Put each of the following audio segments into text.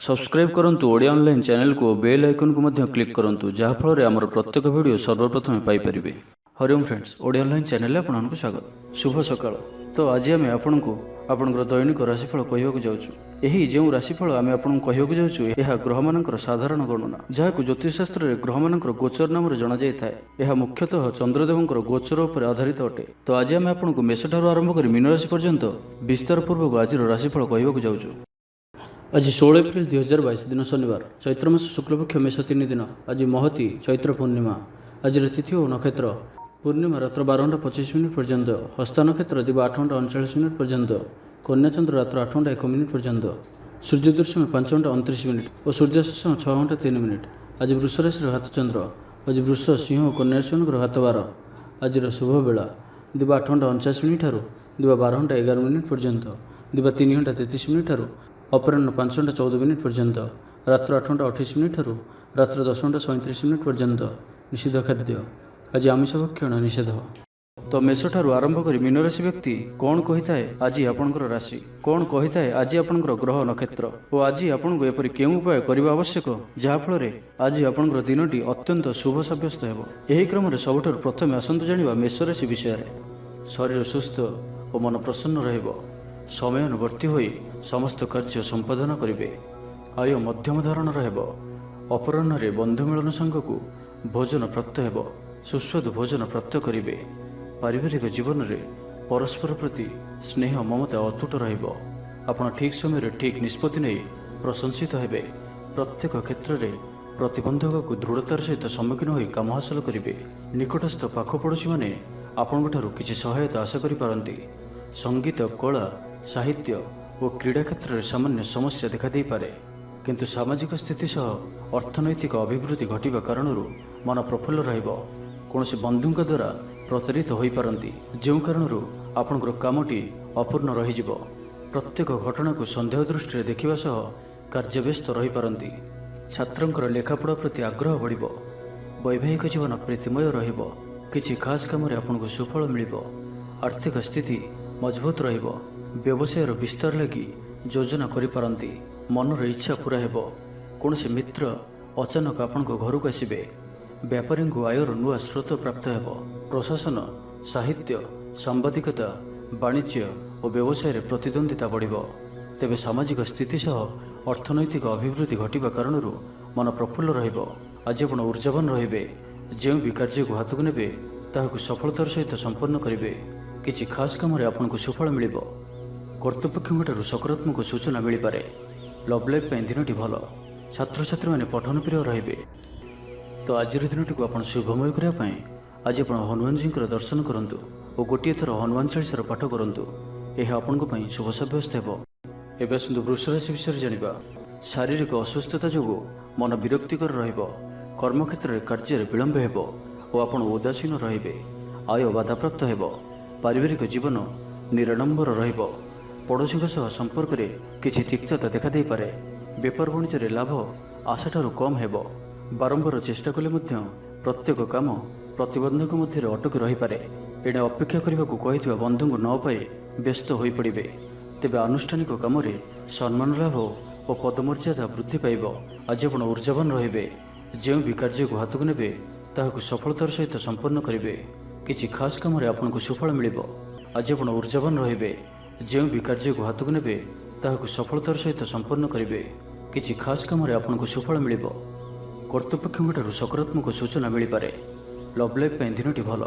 Subscribe करंतु Odia online channel को bell icon को मध्य क्लिक करंतु जहाँ फल आमर प्रत्येक वीडियो सर्वप्रथम Piper. Hariom friends, Odia online channel आपको स्वागत। शुभ सकाळ। तो आज आम आपको आपंकर दैनिक राशिफल कहवाक जाऊँ। यही जो राशिफल आम आपको कहवाक जाऊँ यह ग्रह मानकर साधारण गणना जहाँ ज्योतिषशास्त्र में ग्रह मानकर गोचर नाम जना जाए। यह मुख्यतः चंद्रदेवंकर गोचर उपर आधारित अटे। तो आज आम आपको मेष ठारू आरंभ कर मीन राशि पर्यंत विस्तार पूर्वक आज राशिफल कहवाक जाऊँ। आज 16 एप्रिल 2022 दिन शनिवार, चैत्र मास शुक्लपक्ष मेष 3 दिन। आज महती चैत्र पूर्णिमा। आज तिथि और नक्षत्र पूर्णिमा रात्र 12:25 पर्यंत, हस्ता नक्षत्र दिवा 8:39 पर्यंत, कन्या चंद्र रात्र 8:01 पर्यंत, सूर्योदय 5:29 और सूर्यास्त 6:03। आज वृष राशि हाथ चंद्र। आज वृष सिंह और कन्या राशि हाथ बार। आज शुभ बेला दिवा 8:49 ठारू दिवा 12:11 पर्यंत, दिवा 3:33 ठारू अपराह्न 5:14 पर्यंत, रात्र 8:28 ठारू रात्र 10:37 पर्यंत। निषिद्ध खाद्य आज आमिष भक्षण निषेध। तो मेष ठारू आरंभ कर मीन राशि व्यक्ति कौन कही थाए आज आपंकर राशि कौन कही थाए आज आपंकर ग्रह नक्षत्र और आज आपको एपरी केउं उपाय करने आवश्यक जहाँफल आज आपंकर दिनटी अत्यंत शुभ सब्यस्त हो। यही क्रम में सबुठारु प्रथम आसतु जानिबा मेष राशि विषय। शरीर सुस्थ और मन प्रसन्न रहिबो। समयानुवर्ती होई समस्त कार्य संपादन करेंगे। आय मध्यम धरण रहिबो। अपराह्न रे बंधु मिलन संघ को भोजन प्राप्त हेबो। सुस्वादु भोजन प्राप्त करेंगे। पारिवारिक जीवन रे परस्पर प्रति स्नेह ममता अतुट रहिबो। आपण ठीक समय ठीक निष्पत्ति नहीं प्रशंसित हेबे। प्रत्येक क्षेत्र में प्रतिबंधक को दृढ़तार सहित सम्मुखीन होई काम हासिल करेंगे। निकटस्थ पाख पड़ोशी माने आपंठारु किछि सहायता आशा करि पारंती। संगीत, कला, साहित्य और क्रीड़ा क्षेत्र में सामान्य समस्या देखा दे पारे, किंतु सामाजिक स्थिति सह अर्थनैतिक अभिवृद्धि घटिबा कारणरू मन प्रफुल्ल रहिबो। कौनसी बंधुक द्वारा प्रतारित हो पारंती, जो कारणरू आपनकर कामटी अपूर्ण रहिजिबो। प्रत्येक घटना को संदेह दृष्टि देखिबा सह कार्यव्यस्त रहि पारंती। छात्रंकर लेखापढ़ा प्रति आग्रह बढ़िबो। वैवाहिक जीवन प्रीतिमय रहिबो। किछि खास काम रे आपनको सुफल मिलिबो। आर्थिक स्थिति मजबूत रहिबो। व्यवसायर विस्तार लगी योजना करि पारंती। मनर इच्छा पूरा हेबो। कौनसी मित्र अचानक आपण घर को आसबे। व्यापारी को आयर नुआ स्रोत प्राप्त हेबो। प्रशासन, साहित्य, सांबादिकता, वाणिज्य और व्यवसाय प्रतिद्वंदिता बढ़िबो। तेबे सामाजिक स्थिति सह अर्थनैतिक अभिवृद्धि घटिबा कारणरू मन प्रफुल्ल रहिबो। आज आपण ऊर्जावान रहिबे। जो भी कार्य को हाथ को नेबे ताहाकु सफलतार सहित संपन्न करिवे। किछि खास काम रे आपनको सुफल मिलिबो। कर्तृपक्षठारु सकारात्मक सूचना मिल पारे। लव लाइफ पे दिनटी भल। छात्र छात्री माने पठन प्रिय रहिबे। तो आज दिनटी को आपण शुभमय करने आज आप हनुमान जी दर्शन करंतु और गोटे थर हनुमान चालीसार पाठ करंतु। यह आपनको पई शुभ सब्यस्त हेबो। एबे आसंतु वृष राशि विषय जानिबा। शारीरिक अस्वस्थता जोगु मन विरक्तिकर रहिबो। कर्मक्षेत्र में कार्य विलंब हेबो और आपण उदासीन रहिबे। आय बाधाप्राप्त हेबो। पारिवारिक जीवन निराडंबर रहिबो। पड़ोशी सह संपर्क में किछि तिक्तता देखा दे पारे। व्यापार वाणिज्य लाभ आशाठारु कम हेबो। बारंबार चेष्टा कले मध्य प्रत्येक काम प्रतिबंधक मध्य अटक रही पारे। एणे अपेक्षा करने को कही बंधु को न पाई व्यस्त हो पड़े। तेबे आनुष्ठानिक काम सम्मान लाभ और पदमर्यादा वृद्धि पाइब। आज आप ऊर्जावान रहिबे। जो भी कार्य को हाथ को नेबे ताहाकु सफलतार सहित संपन्न करिवे। किछि खास काम आपनको सुफल मिलिबो। आज आप ऊर्जावान रहिबे। जो भी कार्य को हाथ को नेबे ताहाकु सफलतार सहित संपन्न करिवे। किछि खास काम आपनको सुफल मिलिबो। कर्तृपक्षठारु सकारात्मक सूचना मिल पारे। लव लाइफ पे दिनटी भल।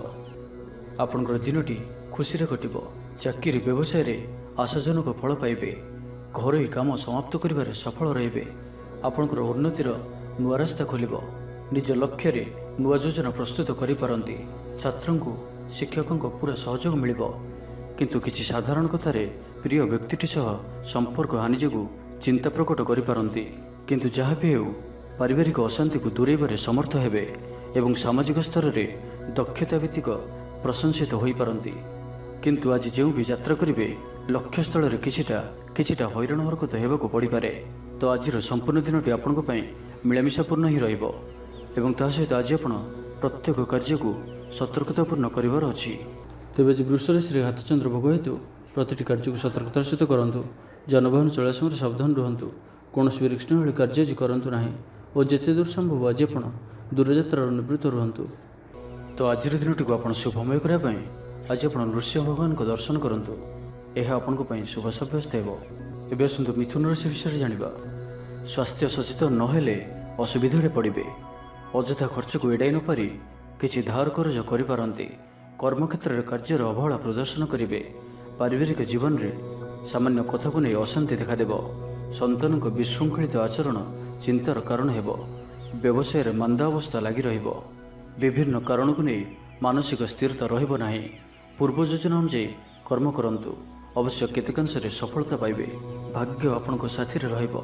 आपनकर दिनटी खुशी रे कटिबो। चाकरी व्यवसाय रे आशाजनक फल पाइबे। घरोई काम समाप्त करिबारे सफल रहिबे। आपनकर उन्नतिर नुआ रास्ता खोलिबो। निज लक्ष्य रे नुआ योजना प्रस्तुत करि पारंती। छात्रन को शिक्षकों को पूरा सहयोग मिलिबो। किंतु किछि साधारण कथारे प्रिय व्यक्तिटी सह संपर्क हानि जोगु चिंता प्रकट करि पारंती। किंतु जहाँ भी हेउ पारिवारिक अशांति को दूरेबारे समर्थ हेबे एवं सामाजिक स्तर में दक्षता भित्तिक प्रशंसित हो पारंती। किंतु आज जो भी यात्रा करेंगे लक्ष्यस्थल में किछिटा हैरान हरकत होगाक पड़ पारे। तो आज संपूर्ण दिनटी आपंक मिलामिशापूर्ण ही रहिबो एवं ता सहित आज आप प्रत्येक कार्य को सतर्कतापूर्ण करिवार अछि। तेबे आज वृष राशि हाथ चंद्र भोग हेतु प्रतिटी कार्य को सतर्कतार सहित करंतु। जानवाहन चलाचल समय सावधान रुहतु। କୌଣସି ବି ରିକ୍ସନହଳି କାର୍ଯ୍ୟ ଆଜି କରନ୍ତୁ ନାହିଁ ଓ ଯେତେ ଦୂର ସମ୍ଭବ ଆଜି ଆପଣ ଦୂରଯାତ୍ରାରୁ ନିବୃତ୍ତ ରୁହନ୍ତୁ। ତ ଆଜିର ଦିନଟିକୁ ଆପଣ ଶୁଭମୟ କରିବା ପାଇଁ ଆଜି ଆପଣ ନୃସିଂହ ଭଗବାନଙ୍କ ଦର୍ଶନ କରନ୍ତୁ। ଏହା ଆପଣଙ୍କ ପାଇଁ ଶୁଭ ସାବ୍ୟସ୍ତ ହେବ। ଏବେ ଆସନ୍ତୁ ମିଥୁନ ରାଶି ବିଷୟରେ ଜାଣିବା। ସ୍ୱାସ୍ଥ୍ୟ ସଚେତନ ନହେଲେ ଅସୁବିଧାରେ ପଡ଼ିବେ। ଅଯଥା ଖର୍ଚ୍ଚକୁ ଏଡ଼ାଇ ନପାରି କିଛି ଧାର କରଜ କରିପାରନ୍ତି। କର୍ମକ୍ଷେତ୍ରରେ କାର୍ଯ୍ୟର ଅବହେଳା ପ୍ରଦର୍ଶନ କରିବେ। ପାରିବାରିକ ଜୀବନରେ ସାମାନ୍ୟ କଥାକୁ ନେଇ ଅଶାନ୍ତି ଦେଖାଦେବ। ସନ୍ତାନଙ୍କ ବିଶୃଙ୍ଖଳିତ ଆଚରଣ ଚିନ୍ତାର କାରଣ ହେବ। ବ୍ୟବସାୟରେ ମାନ୍ଦା ଅବସ୍ଥା ଲାଗି ରହିବ। ବିଭିନ୍ନ କାରଣକୁ ନେଇ ମାନସିକ ସ୍ଥିରତା ରହିବ ନାହିଁ। ପୂର୍ବ ଯୋଜନା ଅନୁଯାୟୀ କର୍ମ କରନ୍ତୁ, ଅବଶ୍ୟ କେତେକାଂଶରେ ସଫଳତା ପାଇବେ। ଭାଗ୍ୟ ଆପଣଙ୍କ ସାଥିରେ ରହିବ।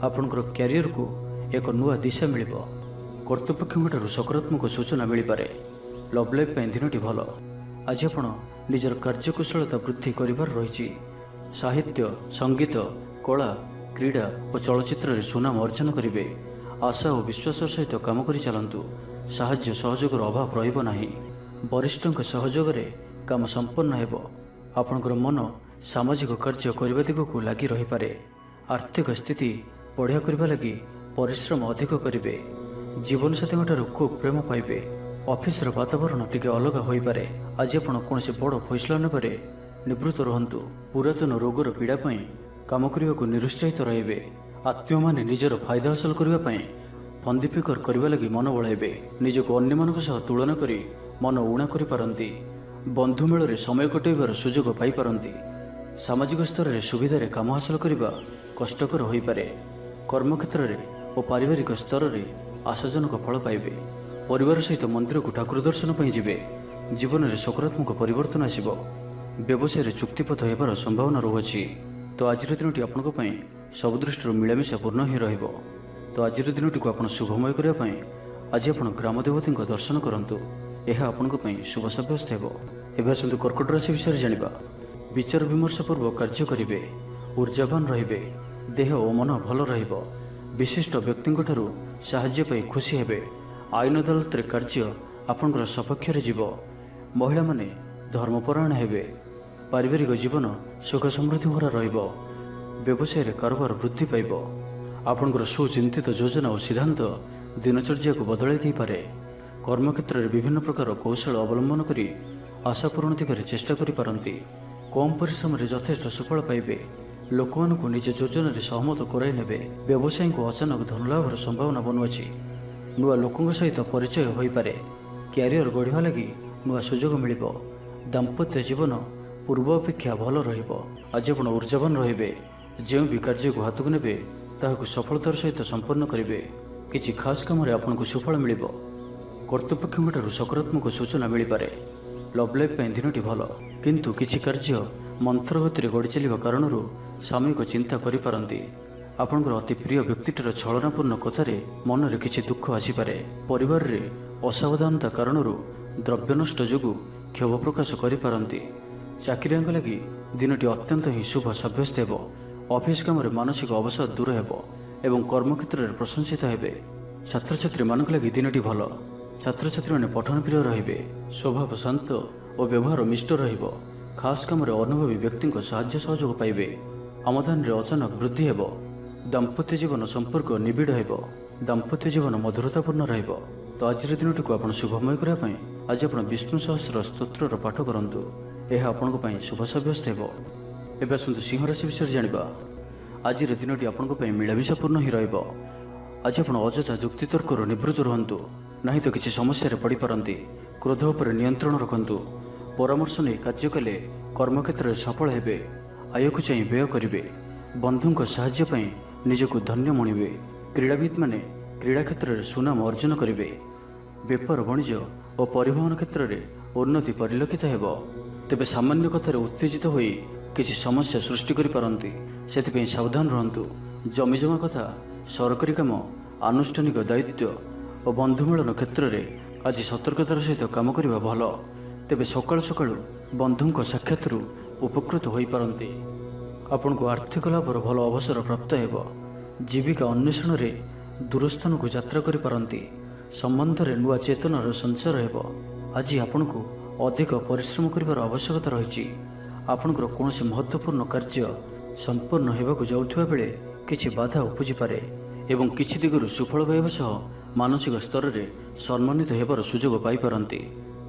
ଆପଣଙ୍କର କ୍ୟାରିୟରକୁ ଏକ ନୂଆ ଦିଶା ମିଳିବ। କର୍ତ୍ତୃପକ୍ଷଙ୍କଠାରୁ ସକାରାତ୍ମକ ସୂଚନା ମିଳିପାରେ। ଲଭ୍ ଲାଇଫ୍ ପାଇଁ ଦିନଟି ଭଲ। ଆଜି ଆପଣ ନିଜର କାର୍ଯ୍ୟକୁଶଳତା ବୃଦ୍ଧି କରିବାର ରହିଛି। ସାହିତ୍ୟ, ସଙ୍ଗୀତ, କଳା, କ୍ରୀଡ଼ା ଓ ଚଳଚ୍ଚିତ୍ରରେ ସୁନାମ ଅର୍ଜନ କରିବେ। ଆଶା ଓ ବିଶ୍ୱାସର ସହିତ କାମ କରି ଚାଲନ୍ତୁ। ସାହାଯ୍ୟ ସହଯୋଗର ଅଭାବ ରହିବ ନାହିଁ। ବରିଷ୍ଠଙ୍କ ସହଯୋଗରେ କାମ ସମ୍ପନ୍ନ ହେବ। ଆପଣଙ୍କର ମନ ସାମାଜିକ କାର୍ଯ୍ୟ କରିବା ଦିଗକୁ ଲାଗି ରହିପାରେ। ଆର୍ଥିକ ସ୍ଥିତି ବଢ଼ିଆ କରିବା ଲାଗି ପରିଶ୍ରମ ଅଧିକ କରିବେ। ଜୀବନସାଥୀଙ୍କଠାରୁ ଖୁବ୍ ପ୍ରେମ ପାଇବେ। ଅଫିସର ବାତାବରଣ ଟିକେ ଅଲଗା ହୋଇପାରେ। ଆଜି ଆପଣ କୌଣସି ବଡ଼ ଫଇସଲା ନେବାରେ ନିବୃତ୍ତ ରୁହନ୍ତୁ। ପୁରାତନ ରୋଗର ପୀଡ଼ା ପାଇଁ କାମ କରିବାକୁ ନିରୁତ୍ସାହିତ ରହିବେ। ଆତ୍ମୀୟମାନେ ନିଜର ଫାଇଦା ହାସଲ କରିବା ପାଇଁ ଫନ୍ଦି ଫିକର କରିବା ଲାଗି ମନ ବଳାଇବେ। ନିଜକୁ ଅନ୍ୟମାନଙ୍କ ସହ ତୁଳନା କରି ମନ ଊଣା କରିପାରନ୍ତି। ବନ୍ଧୁ ମେଳରେ ସମୟ କଟାଇବାର ସୁଯୋଗ ପାଇପାରନ୍ତି। ସାମାଜିକ ସ୍ତରରେ ସୁବିଧାରେ କାମ ହାସଲ କରିବା କଷ୍ଟକର ହୋଇପାରେ। କର୍ମକ୍ଷେତ୍ରରେ ଓ ପାରିବାରିକ ସ୍ତରରେ ଆଶାଜନକ ଫଳ ପାଇବେ। ପରିବାର ସହିତ ମନ୍ଦିରକୁ ଠାକୁର ଦର୍ଶନ ପାଇଁ ଯିବେ। ଜୀବନରେ ସକାରାତ୍ମକ ପରିବର୍ତ୍ତନ ଆସିବ। ବ୍ୟବସାୟରେ ଚୁକ୍ତିପଥ ହେବାର ସମ୍ଭାବନା ରହୁଅଛି। ତ ଆଜିର ଦିନଟି ଆପଣଙ୍କ ପାଇଁ ସବୁ ଦୃଷ୍ଟିରୁ ମିଳାମିଶା ପୂର୍ଣ୍ଣ ହିଁ ରହିବ। ତ ଆଜିର ଦିନଟିକୁ ଆପଣ ଶୁଭମୟ କରିବା ପାଇଁ ଆଜି ଆପଣ ଗ୍ରାମ ଦେବତୀଙ୍କ ଦର୍ଶନ କରନ୍ତୁ। ଏହା ଆପଣଙ୍କ ପାଇଁ ଶୁଭ ସାବ୍ୟସ୍ତ ହେବ। ଏବେ ଆସନ୍ତୁ କର୍କଟ ରାଶି ବିଷୟରେ ଜାଣିବା। ବିଚାର ବିମର୍ଶ ପୂର୍ବକ କାର୍ଯ୍ୟ କରିବେ। ଊର୍ଜାବାନ ରହିବେ। ଦେହ ଓ ମନ ଭଲ ରହିବ। ବିଶିଷ୍ଟ ବ୍ୟକ୍ତିଙ୍କଠାରୁ ସାହାଯ୍ୟ ପାଇ ଖୁସି ହେବେ। ଆଇନ ଅଦାଲତରେ କାର୍ଯ୍ୟ ଆପଣଙ୍କର ସପକ୍ଷରେ ଯିବ। ମହିଳାମାନେ ଧର୍ମପରାୟଣ ହେବେ। ପାରିବାରିକ ଜୀବନ ସୁଖ ସମୃଦ୍ଧି ଭରା ରହିବ। ବ୍ୟବସାୟରେ କାରବାର ବୃଦ୍ଧି ପାଇବ। ଆପଣଙ୍କର ସୁଚିନ୍ତିତ ଯୋଜନା ଓ ସିଦ୍ଧାନ୍ତ ଦିନଚର୍ଯ୍ୟାକୁ ବଦଳାଇ ଦେଇପାରେ। କର୍ମକ୍ଷେତ୍ରରେ ବିଭିନ୍ନ ପ୍ରକାର କୌଶଳ ଅବଲମ୍ବନ କରି ଆଶା ପୂରଣ ଦିଗରେ ଚେଷ୍ଟା କରିପାରନ୍ତି। କମ୍ ପରିଶ୍ରମରେ ଯଥେଷ୍ଟ ସୁଫଳ ପାଇବେ। ଲୋକମାନଙ୍କୁ ନିଜ ଯୋଜନାରେ ସହମତ କରାଇ ନେବେ। ବ୍ୟବସାୟୀଙ୍କୁ ଅଚାନକ ଧନଲାଭର ସମ୍ଭାବନା ବନୁଅଛି। ନୂଆ ଲୋକଙ୍କ ସହିତ ପରିଚୟ ହୋଇପାରେ। କ୍ୟାରିୟର ଗଢ଼ିବା ଲାଗି ନୂଆ ସୁଯୋଗ ମିଳିବ। ଦାମ୍ପତ୍ୟ ଜୀବନ ପୂର୍ବ ଅପେକ୍ଷା ଭଲ ରହିବ। ଆଜି ଆପଣ ଊର୍ଜାବାନ ରହିବେ। ଯେଉଁ ବି କାର୍ଯ୍ୟକୁ ହାତକୁ ନେବେ ତାହାକୁ ସଫଳତାର ସହିତ ସମ୍ପନ୍ନ କରିବେ। କିଛି ଖାସ୍ କାମରେ ଆପଣଙ୍କୁ ସୁଫଳ ମିଳିବ। କର୍ତ୍ତୃପକ୍ଷଙ୍କଠାରୁ ସକାରାତ୍ମକ ସୂଚନା ମିଳିପାରେ। ଲଭ୍ ଲାଇଫ୍ ପାଇଁ ଦିନଟି ଭଲ, କିନ୍ତୁ କିଛି କାର୍ଯ୍ୟ ମନ୍ଥର ଗତିରେ ଗଡ଼ି ଚାଲିବା କାରଣରୁ ସାମୟିକ ଚିନ୍ତା କରିପାରନ୍ତି। ଆପଣଙ୍କର ଅତି ପ୍ରିୟ ବ୍ୟକ୍ତିଟିର ଛଳନାପୂର୍ଣ୍ଣ କଥାରେ ମନରେ କିଛି ଦୁଃଖ ଆସିପାରେ। ପରିବାରରେ ଅସାବଧାନତା କାରଣରୁ ଦ୍ରବ୍ୟ ନଷ୍ଟ ଯୋଗୁଁ କ୍ଷୋଭ ପ୍ରକାଶ କରିପାରନ୍ତି। ଚାକିରିଆଙ୍କ ଲାଗି ଦିନଟି ଅତ୍ୟନ୍ତ ହିଁ ଶୁଭ ସାବ୍ୟସ୍ତ ହେବ। ଅଫିସ କାମରେ ମାନସିକ ଅବସାଦ ଦୂର ହେବ ଏବଂ କର୍ମକ୍ଷେତ୍ରରେ ପ୍ରଶଂସିତ ହେବେ। ଛାତ୍ରଛାତ୍ରୀମାନଙ୍କ ଲାଗି ଦିନଟି ଭଲ। ଛାତ୍ରଛାତ୍ରୀମାନେ ପଠନପ୍ରିୟ ରହିବେ। ସ୍ୱଭାବ ଶାନ୍ତ ଓ ବ୍ୟବହାର ମିଷ୍ଟ ରହିବ। ଖାସ୍ କାମରେ ଅନୁଭବୀ ବ୍ୟକ୍ତିଙ୍କ ସାହାଯ୍ୟ ସହଯୋଗ ପାଇବେ। ଆମଦାନୀରେ ଅଚାନକ ବୃଦ୍ଧି ହେବ। ଦାମ୍ପତ୍ୟ ଜୀବନ ସମ୍ପର୍କ ନିବିଡ଼ ହେବ। ଦାମ୍ପତ୍ୟ ଜୀବନ ମଧୁରତାପୂର୍ଣ୍ଣ ରହିବ। ତ ଆଜିର ଦିନଟିକୁ ଆପଣ ଶୁଭମୟ କରିବା ପାଇଁ ଆଜି ଆପଣ ବିଷ୍ଣୁ ସହସ୍ର ସ୍ତୋତ୍ରର ପାଠ କରନ୍ତୁ। ଏହା ଆପଣଙ୍କ ପାଇଁ ଶୁଭ ସାବ୍ୟସ୍ତ ହେବ। ଏବେ ଆସନ୍ତୁ ସିଂହ ରାଶି ବିଷୟରେ ଜାଣିବା। ଆଜିର ଦିନଟି ଆପଣଙ୍କ ପାଇଁ ମିଳାମିଶାପୂର୍ଣ୍ଣ ହିଁ ରହିବ। ଆଜି ଆପଣ ଅଯଥା ଯୁକ୍ତିତର୍କରୁ ନିବୃତ୍ତ ରୁହନ୍ତୁ, ନାହିଁ ତ କିଛି ସମସ୍ୟାରେ ପଡ଼ିପାରନ୍ତି। କ୍ରୋଧ ଉପରେ ନିୟନ୍ତ୍ରଣ ରଖନ୍ତୁ। ପରାମର୍ଶ ନେଇ କାର୍ଯ୍ୟ କଲେ କର୍ମକ୍ଷେତ୍ରରେ ସଫଳ ହେବେ। ଆୟକୁ ଚାହିଁ ବ୍ୟୟ କରିବେ। ବନ୍ଧୁଙ୍କ ସାହାଯ୍ୟ ପାଇଁ ନିଜକୁ ଧନ୍ୟ ମଣିବେ। କ୍ରୀଡ଼ାବିତ୍ମାନେ କ୍ରୀଡ଼ା କ୍ଷେତ୍ରରେ ସୁନାମ ଅର୍ଜନ କରିବେ। ବେପାର ବାଣିଜ୍ୟ ଓ ପରିବହନ କ୍ଷେତ୍ରରେ ଉନ୍ନତି ପରିଲକ୍ଷିତ ହେବ। ତେବେ ସାମାନ୍ୟ କଥାରେ ଉତ୍ତେଜିତ ହୋଇ କିଛି ସମସ୍ୟା ସୃଷ୍ଟି କରିପାରନ୍ତି। ସେଥିପାଇଁ ସାବଧାନ ରୁହନ୍ତୁ। ଜମିଜମା କଥା, ସରକାରୀ କାମ, ଆନୁଷ୍ଠାନିକ ଦାୟିତ୍ୱ ଓ ବନ୍ଧୁମିଳନ କ୍ଷେତ୍ରରେ ଆଜି ସତର୍କତାର ସହିତ କାମ କରିବା ଭଲ। ତେବେ ସକାଳୁ ସକାଳୁ ବନ୍ଧୁଙ୍କ ସାକ୍ଷାତରୁ ଉପକୃତ ହୋଇପାରନ୍ତି। ଆପଣଙ୍କୁ ଆର୍ଥିକ ଲାଭର ଭଲ ଅବସର ପ୍ରାପ୍ତ ହେବ। ଜୀବିକା ଅନ୍ୱେଷଣରେ ଦୂରସ୍ଥାନକୁ ଯାତ୍ରା କରିପାରନ୍ତି। ସମ୍ବନ୍ଧରେ ନୂଆ ଚେତନାର ସଞ୍ଚାର ହେବ। ଆଜି ଆପଣଙ୍କୁ ଅଧିକ ପରିଶ୍ରମ କରିବାର ଆବଶ୍ୟକତା ରହିଛି। ଆପଣଙ୍କର କୌଣସି ମହତ୍ତ୍ୱପୂର୍ଣ୍ଣ କାର୍ଯ୍ୟ ସମ୍ପନ୍ନ ହେବାକୁ ଯାଉଥିବା ବେଳେ କିଛି ବାଧା ଉପୁଜିପାରେ ଏବଂ କିଛି ଦିଗରୁ ସୁଫଳ ପାଇବା ସହ ମାନସିକ ସ୍ତରରେ ସମ୍ମାନିତ ହେବାର ସୁଯୋଗ ପାଇପାରନ୍ତି।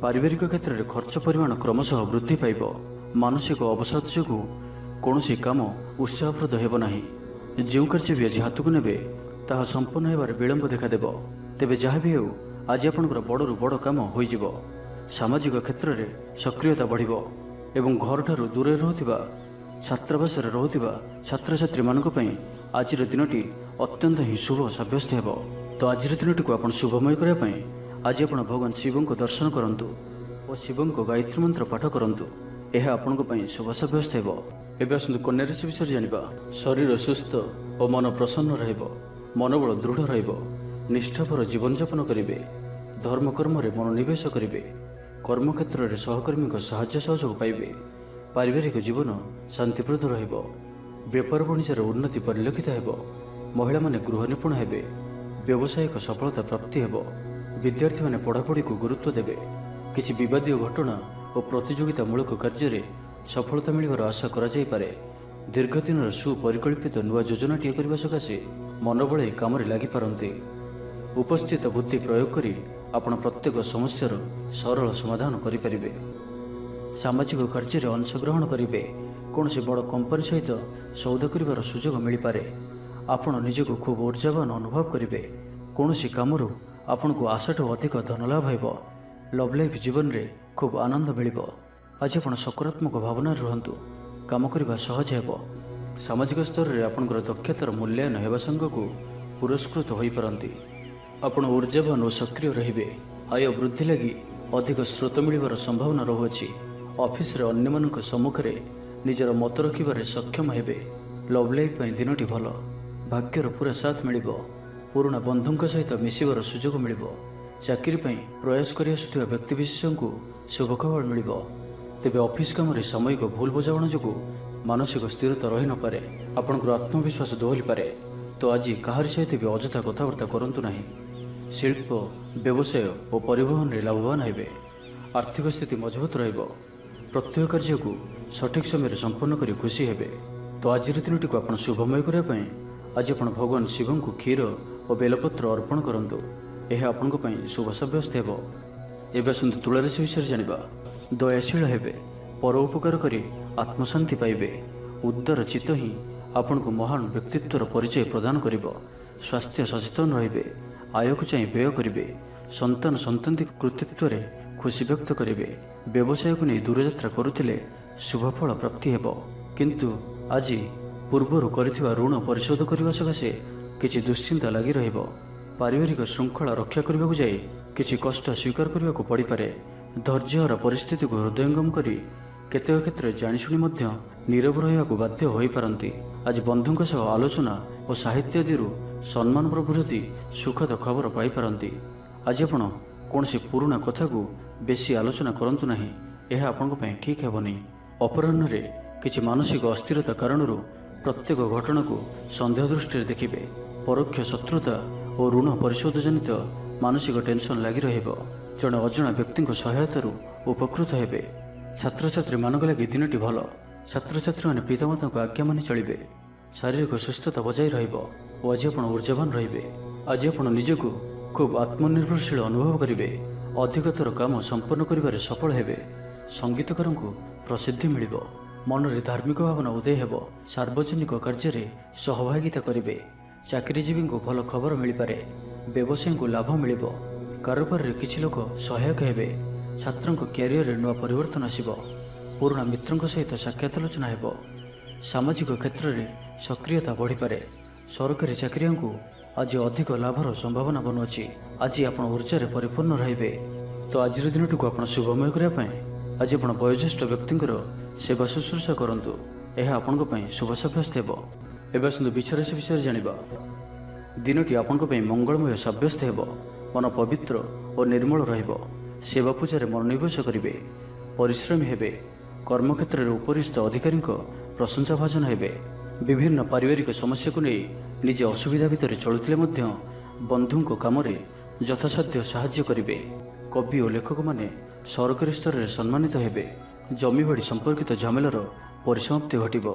ପାରିବାରିକ କ୍ଷେତ୍ରରେ ଖର୍ଚ୍ଚ ପରିମାଣ କ୍ରମଶଃ ବୃଦ୍ଧି ପାଇବ। ମାନସିକ ଅବସାଦ ଯୋଗୁଁ କୌଣସି କାମ ଉତ୍ସାହପ୍ରଦ ହେବ ନାହିଁ। ଯେଉଁ କାର୍ଯ୍ୟ ବି ଆଜି ହାତକୁ ନେବେ ତାହା ସମ୍ପନ୍ନ ହେବାରେ ବିଳମ୍ବ ଦେଖାଦେବ। ତେବେ ଯାହା ବି ହେଉ ଆଜି ଆପଣଙ୍କର ବଡ଼ରୁ ବଡ଼ କାମ ହୋଇଯିବ। ସାମାଜିକ କ୍ଷେତ୍ରରେ ସକ୍ରିୟତା ବଢ଼ିବ ଏବଂ ଘରଠାରୁ ଦୂରରେ ରହୁଥିବା ଛାତ୍ରାବାସରେ ରହୁଥିବା ଛାତ୍ରଛାତ୍ରୀମାନଙ୍କ ପାଇଁ ଆଜିର ଦିନଟି ଅତ୍ୟନ୍ତ ହିଁ ଶୁଭ ସାବ୍ୟସ୍ତ ହେବ। ତ ଆଜିର ଦିନଟିକୁ ଆପଣ ଶୁଭମୟ କରିବା ପାଇଁ ଆଜି ଆପଣ ଭଗବାନ ଶିବଙ୍କୁ ଦର୍ଶନ କରନ୍ତୁ ଓ ଶିବଙ୍କ ଗାୟତ୍ରୀ ମନ୍ତ୍ର ପାଠ କରନ୍ତୁ। ଏହା ଆପଣଙ୍କ ପାଇଁ ଶୁଭ ସାବ୍ୟସ୍ତ ହେବ। ଏବେ ଆସନ୍ତୁ କନ୍ୟା ରାଶି ବିଷୟରେ ଜାଣିବା। ଶରୀର ସୁସ୍ଥ ଓ ମନ ପ୍ରସନ୍ନ ରହିବ। ମନୋବଳ ଦୃଢ଼ ରହିବ। ନିଷ୍ଠାପର ଜୀବନଯାପନ କରିବେ। ଧର୍ମକର୍ମରେ ମନୋନିବେଶ କରିବେ। କର୍ମକ୍ଷେତ୍ରରେ ସହକର୍ମୀଙ୍କ ସାହାଯ୍ୟ ସହଯୋଗ ପାଇବେ। ପାରିବାରିକ ଜୀବନ ଶାନ୍ତିପ୍ରଦ ରହିବ। ବେପାର ବାଣିଜ୍ୟର ଉନ୍ନତି ପରିଲକ୍ଷିତ ହେବ। ମହିଳାମାନେ ଗୃହ ନିପୁଣ ହେବେ। ବ୍ୟବସାୟିକ ସଫଳତା ପ୍ରାପ୍ତି ହେବ। ବିଦ୍ୟାର୍ଥୀମାନେ ପଢ଼ାପଢ଼ିକୁ ଗୁରୁତ୍ୱ ଦେବେ। କିଛି ବିବାଦୀୟ ଘଟଣା ଓ ପ୍ରତିଯୋଗିତାମୂଳକ କାର୍ଯ୍ୟରେ ସଫଳତା ମିଳିବାର ଆଶା କରାଯାଇପାରେ। ଦୀର୍ଘଦିନର ସୁପରିକଳ୍ପିତ ନୂଆ ଯୋଜନାଟିଏ କରିବା ସକାଶେ ମନୋବଳାଇ କାମରେ ଲାଗିପାରନ୍ତି। ଉପସ୍ଥିତ ବୁଦ୍ଧି ପ୍ରୟୋଗ କରି ଆପଣ ପ୍ରତ୍ୟେକ ସମସ୍ୟାର ସରଳ ସମାଧାନ କରିପାରିବେ। ସାମାଜିକ କାର୍ଯ୍ୟରେ ଅଂଶଗ୍ରହଣ କରିବେ। କୌଣସି ବଡ଼ କମ୍ପାନୀ ସହିତ ସୌଦା କରିବାର ସୁଯୋଗ ମିଳିପାରେ। ଆପଣ ନିଜକୁ ଖୁବ୍ ଉର୍ଜାବାନ ଅନୁଭବ କରିବେ। କୌଣସି କାମରୁ ଆପଣଙ୍କୁ ଆଶାଠୁ ଅଧିକ ଧନଲାଭ ହେବ। ଲଭ୍ ଲାଇଫ୍ ଜୀବନରେ ଖୁବ୍ ଆନନ୍ଦ ମିଳିବ। ଆଜି ଆପଣ ସକାରାତ୍ମକ ଭାବନାରେ ରୁହନ୍ତୁ। କାମ କରିବା ସହଜ ହେବ। ସାମାଜିକ ସ୍ତରରେ ଆପଣଙ୍କର ଦକ୍ଷତାର ମୂଲ୍ୟାୟନ ହେବା ସାଙ୍ଗକୁ ପୁରସ୍କୃତ ହୋଇପାରନ୍ତି। ଆପଣ ଉର୍ଜାବାନ ଓ ସକ୍ରିୟ ରହିବେ। ଆୟ ବୃଦ୍ଧି ଲାଗି ଅଧିକ ସ୍ରୋତ ମିଳିବାର ସମ୍ଭାବନା ରହୁଅଛି। ଅଫିସରେ ଅନ୍ୟମାନଙ୍କ ସମ୍ମୁଖରେ ନିଜର ମତ ରଖିବାରେ ସକ୍ଷମ ହେବେ। ଲଭ୍ ଲାଇଫ୍ ପାଇଁ ଦିନଟି ଭଲ। ଭାଗ୍ୟର ପୁରା ସାଥ ମିଳିବ। ପୁରୁଣା ବନ୍ଧୁଙ୍କ ସହିତ ମିଶିବାର ସୁଯୋଗ ମିଳିବ। ଚାକିରି ପାଇଁ ପ୍ରୟାସ କରି ଆସୁଥିବା ବ୍ୟକ୍ତିବିଶେଷଙ୍କୁ ଶୁଭ ଖବର ମିଳିବ। ତେବେ ଅଫିସ କାମରେ ସାମୟିକ ଭୁଲ ବୁଝାମଣା ଯୋଗୁଁ ମାନସିକ ସ୍ଥିରତା ରହିନପାରେ। ଆପଣଙ୍କର ଆତ୍ମବିଶ୍ୱାସ ଦୋହଲିପାରେ। ତ ଆଜି କାହାରି ସହିତ ବି ଅଯଥା କଥାବାର୍ତ୍ତା କରନ୍ତୁ ନାହିଁ। ଶିଳ୍ପ, ବ୍ୟବସାୟ ଓ ପରିବହନରେ ଲାଭବାନ ହେବେ। ଆର୍ଥିକ ସ୍ଥିତି ମଜବୁତ ରହିବ। ପ୍ରତ୍ୟେକ କାର୍ଯ୍ୟକୁ ସଠିକ୍ ସମୟରେ ସମ୍ପନ୍ନ କରି ଖୁସି ହେବେ। ତ ଆଜିର ଦିନଟିକୁ ଆପଣ ଶୁଭମୟ କରିବା ପାଇଁ ଆଜି ଆପଣ ଭଗବାନ ଶିବଙ୍କୁ କ୍ଷୀର ଓ ବେଲପତ୍ର ଅର୍ପଣ କରନ୍ତୁ। ଏହା ଆପଣଙ୍କ ପାଇଁ ଶୁଭ ସାବ୍ୟସ୍ତ ହେବ। ଏବେ ଆସନ୍ତୁ ତୁଳାରାଶି ବିଷୟରେ ଜାଣିବା। ଦୟାଶୀଳ ହେବେ। ପର ଉପକାର କରି ଆତ୍ମଶାନ୍ତି ପାଇବେ। ଉଦାର ଚିତ୍ତ ହିଁ ଆପଣଙ୍କୁ ମହାନ ବ୍ୟକ୍ତିତ୍ୱର ପରିଚୟ ପ୍ରଦାନ କରିବ। ସ୍ୱାସ୍ଥ୍ୟ ସଚେତନ ରହିବେ। ଆୟକୁ ଚାହିଁ ବ୍ୟୟ କରିବେ। ସନ୍ତାନୀ କୃତିତ୍ୱରେ ଖୁସି ବ୍ୟକ୍ତ କରିବେ। ବ୍ୟବସାୟକୁ ନେଇ ଦୂରଯାତ୍ରା କରୁଥିଲେ ଶୁଭଫଳ ପ୍ରାପ୍ତି ହେବ। କିନ୍ତୁ ଆଜି ପୂର୍ବରୁ କରିଥିବା ଋଣ ପରିଶୋଧ କରିବା ସକାଶେ କିଛି ଦୁଶ୍ଚିନ୍ତା ଲାଗି ରହିବ। ପାରିବାରିକ ଶୃଙ୍ଖଳା ରକ୍ଷା କରିବାକୁ ଯାଇ କିଛି କଷ୍ଟ ସ୍ୱୀକାର କରିବାକୁ ପଡ଼ିପାରେ। ଧୈର୍ଯ୍ୟହରା ପରିସ୍ଥିତିକୁ ହୃଦୟଙ୍ଗମ କରି କେତେକ କ୍ଷେତ୍ରରେ ଜାଣିଶୁଣି ମଧ୍ୟ ନୀରବ ରହିବାକୁ ବାଧ୍ୟ ହୋଇପାରନ୍ତି। ଆଜି ବନ୍ଧୁଙ୍କ ସହ ଆଲୋଚନା ଓ ସାହିତ୍ୟ ଆଦିରୁ ସମ୍ମାନ ପ୍ରବୃତ୍ତି ସୁଖଦ ଖବର ପାଇପାରନ୍ତି। ଆଜି ଆପଣ କୌଣସି ପୁରୁଣା କଥାକୁ ବେଶୀ ଆଲୋଚନା କରନ୍ତୁ ନାହିଁ। ଏହା ଆପଣଙ୍କ ପାଇଁ ଠିକ୍ ହେବନି। ଅପରାହ୍ନରେ କିଛି ମାନସିକ ଅସ୍ଥିରତା କାରଣରୁ ପ୍ରତ୍ୟେକ ଘଟଣାକୁ ସନ୍ଦେହ ଦୃଷ୍ଟିରେ ଦେଖିବେ। ପରୋକ୍ଷ ଶତ୍ରୁତା ଓ ଋଣ ପରିଶୋଧ ଜନିତ ମାନସିକ ଟେନସନ୍ ଲାଗି ରହିବ। ଜଣେ ଅଜଣା ବ୍ୟକ୍ତିଙ୍କ ସହାୟତାରୁ ଉପକୃତ ହେବେ। ଛାତ୍ରଛାତ୍ରୀମାନଙ୍କ ଲାଗି ଦିନଟି ଭଲ। ଛାତ୍ରଛାତ୍ରୀମାନେ ପିତାମାତାଙ୍କୁ ଆଜ୍ଞା ମାନି ଚଳିବେ। ଶାରୀରିକ ସୁସ୍ଥତା ବଜାୟ ରହିବ ଓ ଆଜି ଆପଣ ଉର୍ଜାବାନ ରହିବେ। ଆଜି ଆପଣ ନିଜକୁ ଖୁବ୍ ଆତ୍ମନିର୍ଭରଶୀଳ ଅନୁଭବ କରିବେ। ଅଧିକତର କାମ ସମ୍ପନ୍ନ କରିବାରେ ସଫଳ ହେବେ। ସଙ୍ଗୀତକାରଙ୍କୁ ପ୍ରସିଦ୍ଧି ମିଳିବ। ମନରେ ଧାର୍ମିକ ଭାବନା ଉଦୟ ହେବ। ସାର୍ବଜନିକ କାର୍ଯ୍ୟରେ ସହଭାଗିତା କରିବେ। ଚାକିରିଜୀବୀଙ୍କୁ ଭଲ ଖବର ମିଳିପାରେ। ବ୍ୟବସାୟୀଙ୍କୁ ଲାଭ ମିଳିବ। କାରୋବାରରେ କିଛି ଲୋକ ସହାୟକ ହେବେ। ଛାତ୍ରଙ୍କ କ୍ୟାରିୟରରେ ନୂଆ ପରିବର୍ତ୍ତନ ଆସିବ। ପୁରୁଣା ମିତ୍ରଙ୍କ ସହିତ ସାକ୍ଷାତ ଆଲୋଚନା ହେବ। ସାମାଜିକ କ୍ଷେତ୍ରରେ ସକ୍ରିୟତା ବଢ଼ିପାରେ। ସରକାରୀ ଚାକିରିଆଙ୍କୁ ଆଜି ଅଧିକ ଲାଭର ସମ୍ଭାବନା ବନୁଅଛି। ଆଜି ଆପଣ ଉର୍ଜାରେ ପରିପୂର୍ଣ୍ଣ ରହିବେ। ତ ଆଜିର ଦିନଟିକୁ ଆପଣ ଶୁଭମୟ କରିବା ପାଇଁ ଆଜି ଆପଣ ବୟୋଜ୍ୟେଷ୍ଠ ବ୍ୟକ୍ତିଙ୍କର ସେବା ଶୁଶ୍ରୂଷା କରନ୍ତୁ। ଏହା ଆପଣଙ୍କ ପାଇଁ ଶୁଭ ସାବ୍ୟସ୍ତ ହେବ। ଏବେ ଆସନ୍ତୁ ବିଛରାଶି ବିଷୟରେ ଜାଣିବା। ଦିନଟି ଆପଣଙ୍କ ପାଇଁ ମଙ୍ଗଳମୟ ସାବ୍ୟସ୍ତ ହେବ। ମନ ପବିତ୍ର ଓ ନିର୍ମଳ ରହିବ। ସେବା ପୂଜାରେ ମନୋନିବେଶ କରିବେ। ପରିଶ୍ରମୀ ହେବେ। କର୍ମକ୍ଷେତ୍ରରେ ଉପରିସ୍ଥ ଅଧିକାରୀଙ୍କ ପ୍ରଶଂସାଭାଜନ ହେବେ। ବିଭିନ୍ନ ପାରିବାରିକ ସମସ୍ୟାକୁ ନେଇ ନିଜେ ଅସୁବିଧା ଭିତରେ ଚଳୁଥିଲେ ମଧ୍ୟ ବନ୍ଧୁଙ୍କ କାମରେ ଯଥାସାଧ୍ୟ ସାହାଯ୍ୟ କରିବେ। କବି ଓ ଲେଖକମାନେ ସରକାରୀ ସ୍ତରରେ ସମ୍ମାନିତ ହେବେ। ଜମିବାଡ଼ି ସମ୍ପର୍କିତ ଝାମେଲାର ପରିସମାପ୍ତି ଘଟିବ।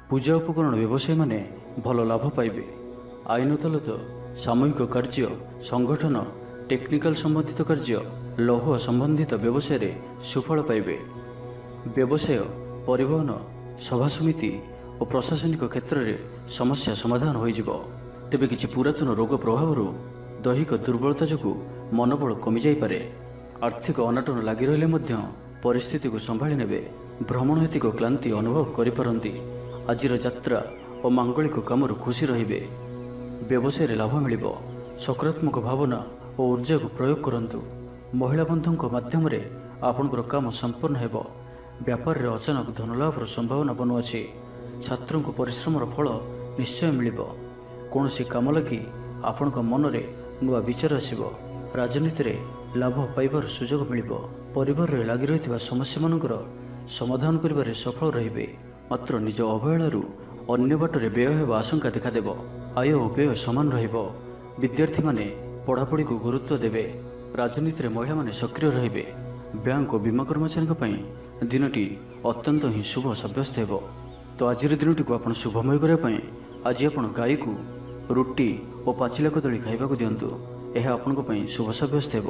ପୂଜା ଉପକରଣ ବ୍ୟବସାୟୀମାନେ ଭଲ ଲାଭ ପାଇବେ। ଆଇନ ଅଦାଲତ, ସାମୂହିକ କାର୍ଯ୍ୟ, ସଂଗଠନ, ଟେକ୍ନିକାଲ ସମ୍ବନ୍ଧିତ କାର୍ଯ୍ୟ, ଲୌହ ସମ୍ବନ୍ଧିତ ବ୍ୟବସାୟରେ ସୁଫଳ ପାଇବେ। ବ୍ୟବସାୟ, ପରିବହନ, ସଭାସମିତି ଓ ପ୍ରଶାସନିକ କ୍ଷେତ୍ରରେ ସମସ୍ୟା ସମାଧାନ ହୋଇଯିବ। ତେବେ କିଛି ପୁରାତନ ରୋଗ ପ୍ରଭାବରୁ ଦୈହିକ ଦୁର୍ବଳତା ଯୋଗୁଁ ମନୋବଳ କମିଯାଇପାରେ। ଆର୍ଥିକ ଅନାଟନ ଲାଗି ରହିଲେ ମଧ୍ୟ ପରିସ୍ଥିତିକୁ ସମ୍ଭାଳି ନେବେ। ଭ୍ରମଣ ହେତିକ କ୍ଳାନ୍ତି ଅନୁଭବ କରିପାରନ୍ତି। ଆଜିର ଯାତ୍ରା ଓ ମାଙ୍ଗଳିକ କାମରୁ ଖୁସି ରହିବେ। ବ୍ୟବସାୟରେ ଲାଭ ମିଳିବ। ସକାରାତ୍ମକ ଭାବନା ଓ ଉର୍ଜାକୁ ପ୍ରୟୋଗ କରନ୍ତୁ। ମହିଳା ବନ୍ଧୁଙ୍କ ମାଧ୍ୟମରେ ଆପଣଙ୍କର କାମ ସମ୍ପନ୍ନ ହେବ। ବ୍ୟାପାରରେ ଅଚାନକ ଧନଲାଭର ସମ୍ଭାବନା ବନୁଅଛି। ଛାତ୍ରଙ୍କୁ ପରିଶ୍ରମର ଫଳ ନିଶ୍ଚୟ ମିଳିବ। କୌଣସି କାମ ଲାଗି ଆପଣଙ୍କ ମନରେ ନୂଆ ବିଚାର ଆସିବ। ରାଜନୀତିରେ ଲାଭ ପାଇବାର ସୁଯୋଗ ମିଳିବ। ପରିବାରରେ ଲାଗି ରହିଥିବା ସମସ୍ୟାମାନଙ୍କର ସମାଧାନ କରିବାରେ ସଫଳ ରହିବେ। ମାତ୍ର ନିଜ ଅବହେଳାରୁ ଅନ୍ୟ ବାଟରେ ବ୍ୟୟ ହେବା ଆଶଙ୍କା ଦେଖାଦେବ। ଆୟ ଓ ବ୍ୟୟ ସମାନ ରହିବ। ବିଦ୍ୟାର୍ଥୀମାନେ ପଢ଼ାପଢ଼ିକୁ ଗୁରୁତ୍ୱ ଦେବେ। ରାଜନୀତିରେ ମହିଳାମାନେ ସକ୍ରିୟ ରହିବେ। ବ୍ୟାଙ୍କ ଓ ବୀମା କର୍ମଚାରୀଙ୍କ ପାଇଁ ଦିନଟି ଅତ୍ୟନ୍ତ ହିଁ ଶୁଭ ସାବ୍ୟସ୍ତ ହେବ। ତ ଆଜିର ଦିନଟିକୁ ଆପଣ ଶୁଭମୟ କରିବା ପାଇଁ ଆଜି ଆପଣ ଗାଈକୁ ରୁଟି ଓ ପାଚିଲା କଦଳୀ ଖାଇବାକୁ ଦିଅନ୍ତୁ। ଏହା ଆପଣଙ୍କ ପାଇଁ ଶୁଭ ସାବ୍ୟସ୍ତ ହେବ।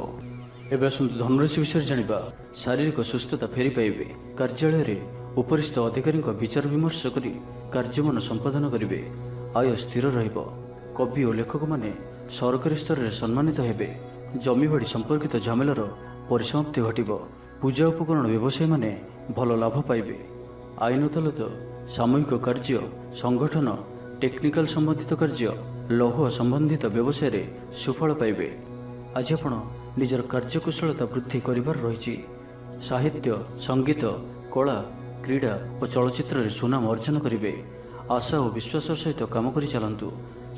ଏବେ ଆସନ୍ତୁ ଧନୁରାଶି ବିଷୟରେ ଜାଣିବା। ଶାରୀରିକ ସୁସ୍ଥତା ଫେରି ପାଇବେ। କାର୍ଯ୍ୟାଳୟରେ ଉପରିସ୍ଥ ଅଧିକାରୀଙ୍କ ବିଚାର ବିମର୍ଶ କରି କାର୍ଯ୍ୟମାନ ସମ୍ପାଦନ କରିବେ। ଆୟ ସ୍ଥିର ରହିବ। କବି ଓ ଲେଖକମାନେ ସରକାରୀ ସ୍ତରରେ ସମ୍ମାନିତ ହେବେ। ଜମିବାଡ଼ି ସମ୍ପର୍କିତ ଝାମେଲାର ପରିସମାପ୍ତି ଘଟିବ। ପୂଜା ଉପକରଣ ବ୍ୟବସାୟୀମାନେ ଭଲ ଲାଭ ପାଇବେ। ଆଇନ ଅଦାଲତ, ସାମୂହିକ କାର୍ଯ୍ୟ, ସଂଗଠନ, ଟେକ୍ନିକାଲ ସମ୍ବନ୍ଧିତ କାର୍ଯ୍ୟ, ଲୌହ ସମ୍ବନ୍ଧିତ ବ୍ୟବସାୟରେ ସୁଫଳ ପାଇବେ। ଆଜି ଆପଣ ନିଜର କାର୍ଯ୍ୟକୁଶଳତା ବୃଦ୍ଧି କରିବାର ରହିଛି। ସାହିତ୍ୟ, ସଙ୍ଗୀତ, କଳା, କ୍ରୀଡ଼ା ଓ ଚଳଚ୍ଚିତ୍ରରେ ସୁନାମ ଅର୍ଜନ କରିବେ। ଆଶା ଓ ବିଶ୍ୱାସର ସହିତ କାମ କରି ଚାଲନ୍ତୁ।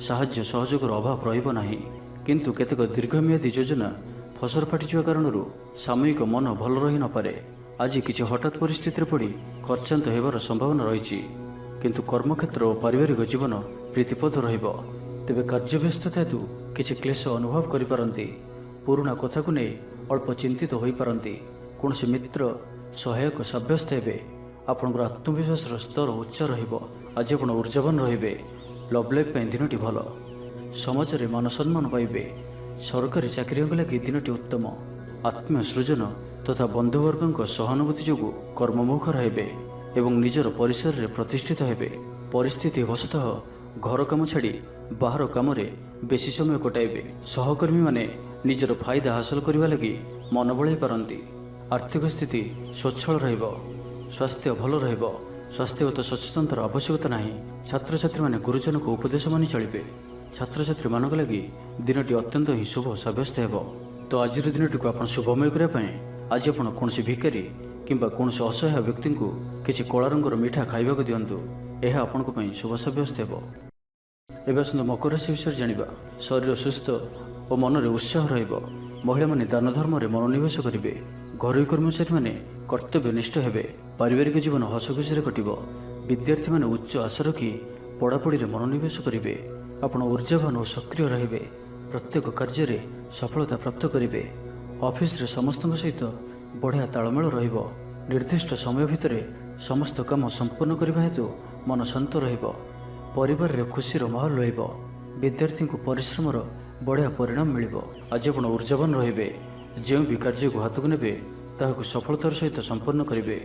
ସାହାଯ୍ୟ ସହଯୋଗର ଅଭାବ ରହିବ ନାହିଁ। କିନ୍ତୁ କେତେକ ଦୀର୍ଘମିଆଦୀ ଯୋଜନା ଫସର ଫାଟିଯିବା କାରଣରୁ ସାମୟିକ ମନ ଭଲ ରହିନପାରେ। ଆଜି କିଛି ହଠାତ୍ ପରିସ୍ଥିତିରେ ପଡ଼ି ଖର୍ଚ୍ଚାନ୍ତ ହେବାର ସମ୍ଭାବନା ରହିଛି। କିନ୍ତୁ କର୍ମକ୍ଷେତ୍ର ଓ ପାରିବାରିକ ଜୀବନ ପ୍ରୀତିପଦ ରହିବ। ତେବେ କାର୍ଯ୍ୟବ୍ୟସ୍ତତା ହେତୁ କିଛି କ୍ଲେଶ ଅନୁଭବ କରିପାରନ୍ତି। ପୁରୁଣା କଥାକୁ ନେଇ ଅଳ୍ପ ଚିନ୍ତିତ ହୋଇପାରନ୍ତି। କୌଣସି ମିତ୍ର ସହାୟକ ସାବ୍ୟସ୍ତ ହେବେ। ଆପଣଙ୍କର ଆତ୍ମବିଶ୍ୱାସର ସ୍ତର ଉଚ୍ଚ ରହିବ। ଆଜି ଆପଣ ଉର୍ଜାବାନ ରହିବେ। ଲଭ୍ ଲାଇଫ୍ ପାଇଁ ଦିନଟି ଭଲ। ସମାଜରେ ମାନ ସମ୍ମାନ ପାଇବେ। ସରକାରୀ ଚାକିରିଙ୍କ ଲାଗି ଦିନଟି ଉତ୍ତମ। ଆତ୍ମୀୟ ସୃଜନ ତଥା ବନ୍ଧୁବର୍ଗଙ୍କ ସହାନୁଭୂତି ଯୋଗୁଁ କର୍ମମୁଖର ହେବେ ଏବଂ ନିଜର ପରିସରରେ ପ୍ରତିଷ୍ଠିତ ହେବେ। ପରିସ୍ଥିତି ବଶତଃ ଘର କାମ ଛାଡ଼ି ବାହାର କାମରେ ବେଶୀ ସମୟ କଟାଇବେ। ସହକର୍ମୀମାନେ ନିଜର ଫାଇଦା ହାସଲ କରିବା ଲାଗି ମନ ବଳାଇ ପାରନ୍ତି। ଆର୍ଥିକ ସ୍ଥିତି ସ୍ୱଚ୍ଛଳ ରହିବ। ସ୍ୱାସ୍ଥ୍ୟ ଭଲ ରହିବ। ସ୍ୱାସ୍ଥ୍ୟଗତ ସଚେତନତାର ଆବଶ୍ୟକତା ନାହିଁ। ଛାତ୍ରଛାତ୍ରୀମାନେ ଗୁରୁଜନଙ୍କ ଉପଦେଶ ମାନି ଚଳିବେ। ଛାତ୍ରଛାତ୍ରୀମାନଙ୍କ ଲାଗି ଦିନଟି ଅତ୍ୟନ୍ତ ହିଁ ଶୁଭ ସାବ୍ୟସ୍ତ ହେବ। ତ ଆଜିର ଦିନଟିକୁ ଆପଣ ଶୁଭମୟ କରିବା ପାଇଁ ଆଜି ଆପଣ କୌଣସି ଭିକାରୀ କିମ୍ବା କୌଣସି ଅସହାୟ ବ୍ୟକ୍ତିଙ୍କୁ କିଛି କଳା ରଙ୍ଗର ମିଠା ଖାଇବାକୁ ଦିଅନ୍ତୁ। ଏହା ଆପଣଙ୍କ ପାଇଁ ଶୁଭ ସାବ୍ୟସ୍ତ ହେବ। ଏବେ ଆସନ୍ତୁ ମକର ରାଶି ବିଷୟରେ ଜାଣିବା। ଶରୀର ସୁସ୍ଥ ଓ ମନରେ ଉତ୍ସାହ ରହିବ। ମହିଳାମାନେ ଦାନ ଧର୍ମରେ ମନୋନିବେଶ କରିବେ। ଘରୋଇ କର୍ମଚାରୀମାନେ କର୍ତ୍ତବ୍ୟନିଷ୍ଠ ହେବେ। ପାରିବାରିକ ଜୀବନ ହସଖୁସିରେ କଟିବ। ବିଦ୍ୟାର୍ଥୀମାନେ ଉଚ୍ଚ ଆଶା ରଖି ପଢ଼ାପଢ଼ିରେ ମନୋନିବେଶ କରିବେ। ଆପଣ ଉର୍ଜାବାନ ଓ ସକ୍ରିୟ ରହିବେ। ପ୍ରତ୍ୟେକ କାର୍ଯ୍ୟରେ ସଫଳତା ପ୍ରାପ୍ତ କରିବେ। ଅଫିସରେ ସମସ୍ତଙ୍କ ସହିତ ବଢ଼ିଆ ତାଳମେଳ ରହିବ। ନିର୍ଦ୍ଦିଷ୍ଟ ସମୟ ଭିତରେ ସମସ୍ତ କାମ ସମ୍ପନ୍ନ କରିବା ହେତୁ ମନ ଶାନ୍ତ ରହିବ। ପରିବାରରେ ଖୁସିର ମାହୋଲ ରହିବ। ବିଦ୍ୟାର୍ଥୀଙ୍କୁ ପରିଶ୍ରମର ବଢ଼ିଆ ପରିଣାମ ମିଳିବ। ଆଜି ଆପଣ ଉର୍ଜାବାନ ରହିବେ। ଯେଉଁ ବି କାର୍ଯ୍ୟକୁ ହାତକୁ ନେବେ ତାହାକୁ ସଫଳତାର ସହିତ ସମ୍ପନ୍ନ କରିବେ।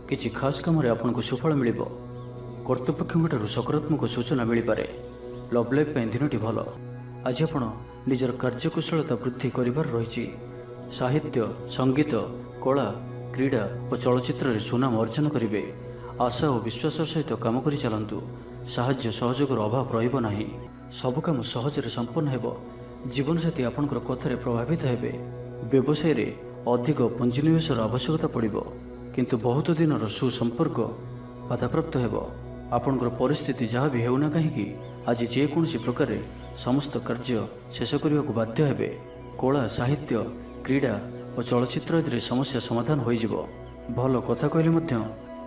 କିଛି ଖାସ୍ କାମରେ ଆପଣଙ୍କୁ ସୁଫଳ ମିଳିବ। କର୍ତ୍ତୃପକ୍ଷଙ୍କଠାରୁ ସକାରାତ୍ମକ ସୂଚନା ମିଳିପାରେ। ଲଭ୍ ଲାଇଫ୍ ପାଇଁ ଦିନଟି ଭଲ। ଆଜି ଆପଣ ନିଜର କାର୍ଯ୍ୟକୁଶଳତା ବୃଦ୍ଧି କରିବାର ରହିଛି। ସାହିତ୍ୟ, ସଙ୍ଗୀତ, କଳା, କ୍ରୀଡ଼ା ଓ ଚଳଚ୍ଚିତ୍ରରେ ସୁନାମ ଅର୍ଜନ କରିବେ। ଆଶା ଓ ବିଶ୍ୱାସର ସହିତ କାମ କରି ଚାଲନ୍ତୁ। ସାହାଯ୍ୟ ସହଯୋଗର ଅଭାବ ରହିବ ନାହିଁ। ସବୁ କାମ ସହଜରେ ସମ୍ପନ୍ନ ହେବ। ଜୀବନସାଥୀ ଆପଣଙ୍କର କଥାରେ ପ୍ରଭାବିତ ହେବେ। ବ୍ୟବସାୟରେ ଅଧିକ ପୁଞ୍ଜିନିବେଶର ଆବଶ୍ୟକତା ପଡ଼ିବ। କିନ୍ତୁ ବହୁତ ଦିନର ସୁସମ୍ପର୍କ ବାଧାପ୍ରାପ୍ତ ହେବ। ଆପଣଙ୍କର ପରିସ୍ଥିତି ଯାହା ବି ହେଉନା କାହିଁକି ଆଜି ଯେକୌଣସି ପ୍ରକାରେ ସମସ୍ତ କାର୍ଯ୍ୟ ଶେଷ କରିବାକୁ ବାଧ୍ୟ ହେବେ। କଳା, ସାହିତ୍ୟ, କ୍ରୀଡ଼ା ଓ ଚଳଚ୍ଚିତ୍ର ଆଦିରେ ସମସ୍ୟା ସମାଧାନ ହୋଇଯିବ। ଭଲ କଥା କହିଲେ ମଧ୍ୟ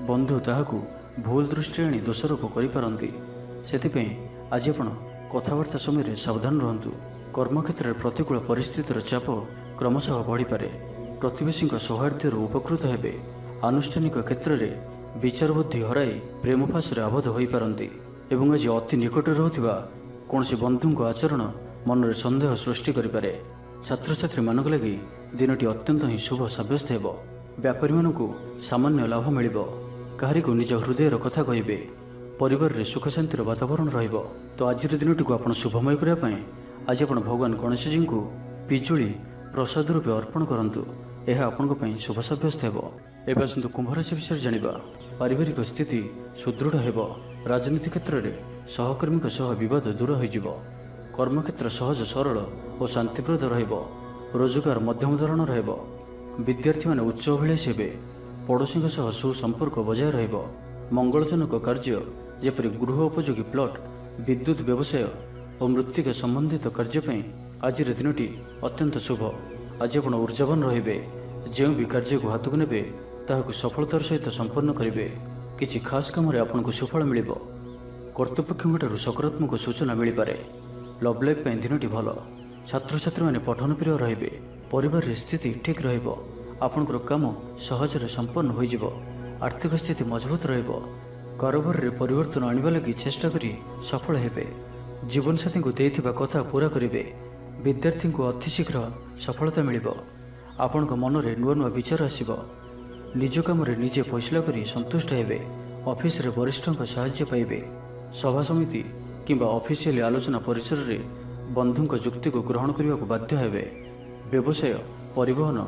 ବନ୍ଧୁ ତାହାକୁ ଭୁଲ ଦୃଷ୍ଟିରେ ଆଣି ଦୋଷାରୋପ କରିପାରନ୍ତି। ସେଥିପାଇଁ ଆଜି ଆପଣ କଥାବାର୍ତ୍ତା ସମୟରେ ସାବଧାନ ରୁହନ୍ତୁ। କର୍ମକ୍ଷେତ୍ରରେ ପ୍ରତିକୂଳ ପରିସ୍ଥିତିର ଚାପ କ୍ରମଶଃ ବଢ଼ିପାରେ। ପ୍ରତିବେଶୀଙ୍କ ସୌହାର୍ଦ୍ଦ୍ୟରୁ ଉପକୃତ ହେବେ। ଆନୁଷ୍ଠାନିକ କ୍ଷେତ୍ରରେ ବିଚାର ବୁଦ୍ଧି ହରାଇ ପ୍ରେମ ଫାଶରେ ଆବଦ୍ଧ ହୋଇପାରନ୍ତି ଏବଂ ଆଜି ଅତି ନିକଟରେ ରହୁଥିବା କୌଣସି ବନ୍ଧୁଙ୍କ ଆଚରଣ ମନରେ ସନ୍ଦେହ ସୃଷ୍ଟି କରିପାରେ। ଛାତ୍ରଛାତ୍ରୀମାନଙ୍କ ଲାଗି ଦିନଟି ଅତ୍ୟନ୍ତ ହିଁ ଶୁଭ ସାବ୍ୟସ୍ତ ହେବ। ବ୍ୟାପାରୀମାନଙ୍କୁ ସାମାନ୍ୟ ଲାଭ ମିଳିବ। କାହାରିକୁ ନିଜ ହୃଦୟର କଥା କହିବେ। ପରିବାରରେ ସୁଖ ଶାନ୍ତିର ବାତାବରଣ ରହିବ। ତ ଆଜିର ଦିନଟିକୁ ଆପଣ ଶୁଭମୟ କରିବା ପାଇଁ ଆଜି ଆପଣ ଭଗବାନ ଗଣେଶଜୀଙ୍କୁ ପିଜୁଳି ପ୍ରସାଦ ରୂପେ ଅର୍ପଣ କରନ୍ତୁ। ଏହା ଆପଣଙ୍କ ପାଇଁ ଶୁଭ ସାବ୍ୟସ୍ତ ହେବ। ଏବେ ଆସନ୍ତୁ କୁମ୍ଭ ରାଶି ବିଷୟରେ ଜାଣିବା। ପାରିବାରିକ ସ୍ଥିତି ସୁଦୃଢ଼ ହେବ। ରାଜନୀତି କ୍ଷେତ୍ରରେ ସହକର୍ମୀଙ୍କ ସହ ବିବାଦ ଦୂର ହୋଇଯିବ। କର୍ମକ୍ଷେତ୍ର ସହଜ ସରଳ ଓ ଶାନ୍ତିପ୍ରଦ ରହିବ। ରୋଜଗାର ମଧ୍ୟମ ଧରଣର ହେବ। ବିଦ୍ୟାର୍ଥୀମାନେ ଉଚ୍ଚ ଅଭିଳାଷୀ ହେବେ। ପଡ଼ୋଶୀଙ୍କ ସହ ସୁସମ୍ପର୍କ ବଜାୟ ରହିବ। ମଙ୍ଗଳଜନକ କାର୍ଯ୍ୟ ଯେପରି ଗୃହ ଉପଯୋଗୀ ପ୍ଲଟ୍, ବିଦ୍ୟୁତ୍ ବ୍ୟବସାୟ ଓ ମୃତ୍ତିକା ସମ୍ବନ୍ଧିତ କାର୍ଯ୍ୟ ପାଇଁ ଆଜିର ଦିନଟି ଅତ୍ୟନ୍ତ ଶୁଭ। ଆଜି ଆପଣ ଉର୍ଜାବାନ ରହିବେ। ଯେଉଁ ବି କାର୍ଯ୍ୟକୁ ହାତକୁ ନେବେ ତାହାକୁ ସଫଳତାର ସହିତ ସମ୍ପନ୍ନ କରିବେ। କିଛି ଖାସ୍ କାମରେ ଆପଣଙ୍କୁ ସୁଫଳ ମିଳିବ। କର୍ତ୍ତୃପକ୍ଷଙ୍କଠାରୁ ସକାରାତ୍ମକ ସୂଚନା ମିଳିପାରେ। ଲଭ୍ ଲାଇଫ୍ ପାଇଁ ଦିନଟି ଭଲ। ଛାତ୍ରଛାତ୍ରୀମାନେ ପଠନ ପ୍ରିୟ ରହିବେ। ପରିବାରରେ ସ୍ଥିତି ଠିକ୍ ରହିବ। ଆପଣଙ୍କର କାମ ସହଜରେ ସମ୍ପନ୍ନ ହୋଇଯିବ। ଆର୍ଥିକ ସ୍ଥିତି ମଜବୁତ ରହିବ। କାରୋବାରରେ ପରିବର୍ତ୍ତନ ଆଣିବା ଲାଗି ଚେଷ୍ଟା କରି ସଫଳ ହେବେ। ଜୀବନସାଥୀଙ୍କୁ ଦେଇଥିବା କଥା ପୂରା କରିବେ। ବିଦ୍ୟାର୍ଥୀଙ୍କୁ ଅତିଶୀଘ୍ର ସଫଳତା ମିଳିବ। ଆପଣଙ୍କ ମନରେ ନୂଆ ନୂଆ ବିଚାର ଆସିବ। ନିଜ କାମରେ ନିଜେ ଫଇସଲା କରି ସନ୍ତୁଷ୍ଟ ହେବେ। ଅଫିସରେ ବରିଷ୍ଠଙ୍କ ସାହାଯ୍ୟ ପାଇବେ। ସଭା ସମିତି କିମ୍ବା ଅଫିସିଆଲି ଆଲୋଚନା ପରିସରରେ ବନ୍ଧୁଙ୍କ ଯୁକ୍ତିକୁ ଗ୍ରହଣ କରିବାକୁ ବାଧ୍ୟ ହେବେ। ବ୍ୟବସାୟ, ପରିବହନ,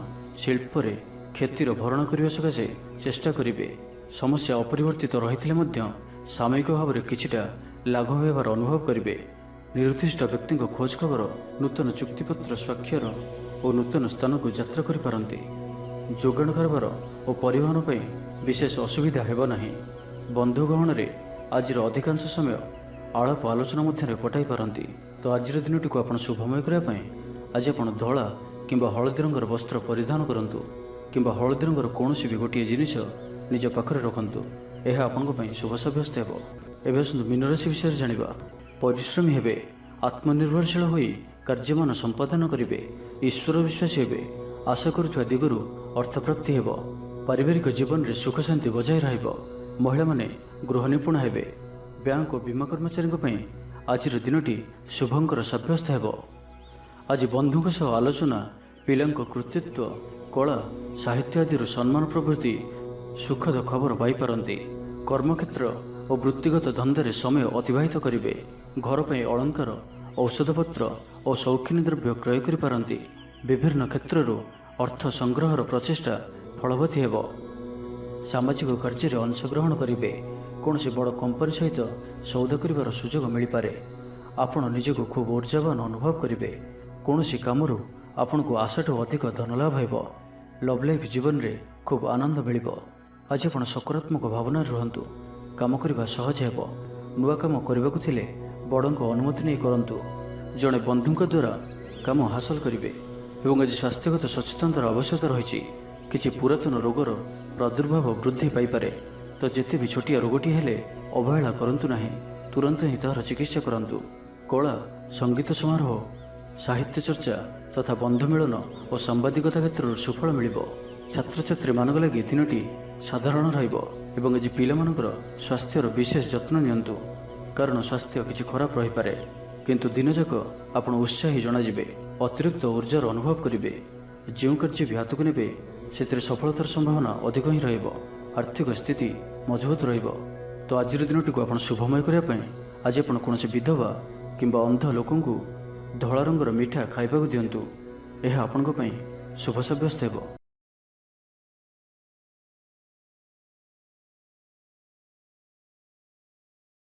ଶିଳ୍ପରେ କ୍ଷତିର ଭରଣ କରିବା ସକାଶେ ଚେଷ୍ଟା କରିବେ। ସମସ୍ୟା ଅପରିବର୍ତ୍ତିତ ରହିଥିଲେ ମଧ୍ୟ ସାମୟିକ ଭାବରେ କିଛିଟା ଲାଘବ ହେବାର ଅନୁଭବ କରିବେ। ନିର୍ଦ୍ଦିଷ୍ଟ ବ୍ୟକ୍ତିଙ୍କ ଖୋଜ ଖବର, ନୂତନ ଚୁକ୍ତିପତ୍ର ସ୍ୱାକ୍ଷର ଓ ନୂତନ ସ୍ଥାନକୁ ଯାତ୍ରା କରିପାରନ୍ତି। ଯୋଗାଣ କାରବାର ଓ ପରିବହନ ପାଇଁ ବିଶେଷ ଅସୁବିଧା ହେବ ନାହିଁ। ବନ୍ଧୁ ଗହଣରେ ଆଜିର ଅଧିକାଂଶ ସମୟ ଆଳାପ ଆଲୋଚନା ମଧ୍ୟରେ କଟାଇ ପାରନ୍ତି। ତ ଆଜିର ଦିନଟିକୁ ଆପଣ ଶୁଭମୟ କରିବା ପାଇଁ ଆଜି ଆପଣ ଧଳା କିମ୍ବା ହଳଦୀ ରଙ୍ଗର ବସ୍ତ୍ର ପରିଧାନ କରନ୍ତୁ କିମ୍ବା ହଳଦୀ ରଙ୍ଗର କୌଣସି ବି ଗୋଟିଏ ଜିନିଷ ନିଜ ପାଖରେ ରଖନ୍ତୁ। ଏହା ଆପଣଙ୍କ ପାଇଁ ଶୁଭ ସାବ୍ୟସ୍ତ ହେବ। ଏବେ ଆସନ୍ତୁ ମୀନ ରାଶି ବିଷୟରେ ଜାଣିବା। ପରିଶ୍ରମୀ ହେବେ। ଆତ୍ମନିର୍ଭରଶୀଳ ହୋଇ କାର୍ଯ୍ୟମାନ ସମ୍ପାଦନ କରିବେ। ଈଶ୍ୱର ବିଶ୍ୱାସୀ ହେବେ। ଆଶା କରୁଥିବା ଦିଗରୁ ଅର୍ଥପ୍ରାପ୍ତି ହେବ। ପାରିବାରିକ ଜୀବନରେ ସୁଖ ଶାନ୍ତି ବଜାୟ ରହିବ। ମହିଳାମାନେ ଗୃହ ନିପୁଣ ହେବେ। ବ୍ୟାଙ୍କ ଓ ବୀମା କର୍ମଚାରୀଙ୍କ ପାଇଁ ଆଜିର ଦିନଟି ଶୁଭଙ୍କର ସାବ୍ୟସ୍ତ ହେବ। ଆଜି ବନ୍ଧୁଙ୍କ ସହ ଆଲୋଚନା, ପିଲାଙ୍କ କୃତିତ୍ୱ, କଳା, ସାହିତ୍ୟ ଆଦିରୁ ସମ୍ମାନ ପ୍ରଭୃତି ସୁଖଦ ଖବର ପାଇପାରନ୍ତି। କର୍ମକ୍ଷେତ୍ର ଓ ବୃତ୍ତିଗତ ଧନ୍ଦାରେ ସମୟ ଅତିବାହିତ କରିବେ। ଘର ପାଇଁ ଅଳଙ୍କାର, ଔଷଧପତ୍ର ଓ ସୌଖିନୀ ଦ୍ରବ୍ୟ କ୍ରୟ କରିପାରନ୍ତି। ବିଭିନ୍ନ କ୍ଷେତ୍ରରୁ ଅର୍ଥ ସଂଗ୍ରହର ପ୍ରଚେଷ୍ଟା ଫଳବତୀ ହେବ। ସାମାଜିକ କାର୍ଯ୍ୟରେ ଅଂଶଗ୍ରହଣ କରିବେ। କୌଣସି ବଡ଼ କମ୍ପାନୀ ସହିତ ସୌଦା କରିବାର ସୁଯୋଗ ମିଳିପାରେ। ଆପଣ ନିଜକୁ ଖୁବ୍ ଉର୍ଜାବାନ ଅନୁଭବ କରିବେ। କୌଣସି କାମରୁ ଆପଣଙ୍କୁ ଆଶାଠୁ ଅଧିକ ଧନଲାଭ ହେବ। ଲଭ୍ ଲାଇଫ୍ ଜୀବନରେ ଖୁବ୍ ଆନନ୍ଦ ମିଳିବ। ଆଜି ଆପଣ ସକାରାତ୍ମକ ଭାବନାରେ ରୁହନ୍ତୁ। କାମ କରିବା ସହଜ ହେବ। ନୂଆ କାମ କରିବାକୁ ଥିଲେ ବଡ଼ଙ୍କ ଅନୁମତି ନେଇ କରନ୍ତୁ। ଜଣେ ବନ୍ଧୁଙ୍କ ଦ୍ୱାରା କାମ ହାସଲ କରିବେ ଏବଂ ଆଜି ସ୍ୱାସ୍ଥ୍ୟଗତ ସଚେତନତାର ଆବଶ୍ୟକତା ରହିଛି। କିଛି ପୁରାତନ ରୋଗର ପ୍ରାଦୁର୍ଭାବ ବୃଦ୍ଧି ପାଇପାରେ। ତ ଯେତେ ବି ଛୋଟିଆ ରୋଗଟିଏ ହେଲେ ଅବହେଳା କରନ୍ତୁ ନାହିଁ। ତୁରନ୍ତ ହିଁ ତାହାର ଚିକିତ୍ସା କରନ୍ତୁ। କଳା, ସଙ୍ଗୀତ ସମାରୋହ, ସାହିତ୍ୟ ଚର୍ଚ୍ଚା ତଥା ବନ୍ଧୁ ମିଳନ ଓ ସାମ୍ବାଦିକତା କ୍ଷେତ୍ରରୁ ସୁଫଳ ମିଳିବ। ଛାତ୍ରଛାତ୍ରୀମାନଙ୍କ ଲାଗି ଦିନଟି ସାଧାରଣ ରହିବ ଏବଂ ଆଜି ପିଲାମାନଙ୍କର ସ୍ୱାସ୍ଥ୍ୟର ବିଶେଷ ଯତ୍ନ ନିଅନ୍ତୁ। କାରଣ ସ୍ୱାସ୍ଥ୍ୟ କିଛି ଖରାପ ରହିପାରେ। କିନ୍ତୁ ଦିନଯାକ ଆପଣ ଉତ୍ସାହୀ ଜଣାଯିବେ। ଅତିରିକ୍ତ ଉର୍ଜାର ଅନୁଭବ କରିବେ। ଯେଉଁ କାର୍ଯ୍ୟ ବି ହାତକୁ ନେବେ ସେଥିରେ ସଫଳତାର ସମ୍ଭାବନା ଅଧିକ ହିଁ ରହିବ। ଆର୍ଥିକ ସ୍ଥିତି ମଜବୁତ ରହିବ। ତ ଆଜିର ଦିନଟିକୁ ଆପଣ ଶୁଭମୟ କରିବା ପାଇଁ ଆଜି ଆପଣ କୌଣସି ବିଧବା କିମ୍ବା ଅନ୍ଧ ଲୋକଙ୍କୁ ଧଳା ରଙ୍ଗର ମିଠା ଖାଇବାକୁ ଦିଅନ୍ତୁ। ଏହା ଆପଣଙ୍କ ପାଇଁ ଶୁଭ ସାବ୍ୟସ୍ତ ହେବ।